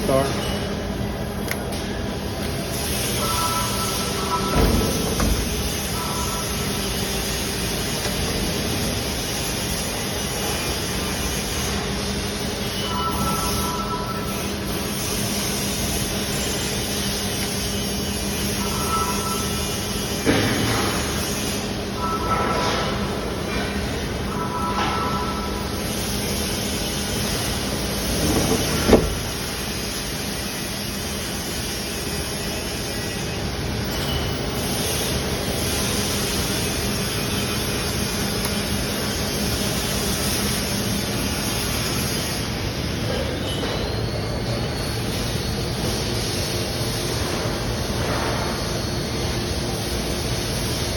start.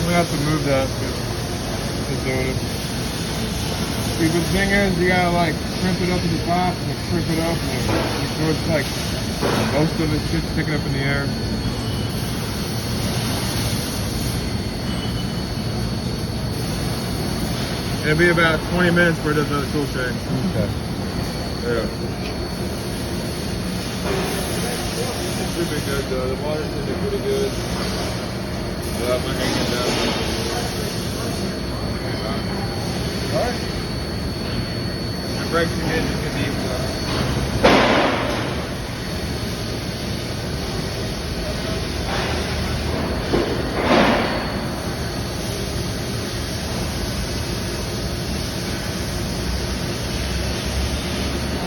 We have to move that to doing it. See, the thing is, you gotta like crimp it up at the top and then crimp it up, and then so it's like most of it's just sticking up in the air. It'll be about 20 minutes for it does another tool change. Okay. Yeah. Should be good though. The water should be pretty good. I'll have my hanging down. Alright. The brakes again, you can leave.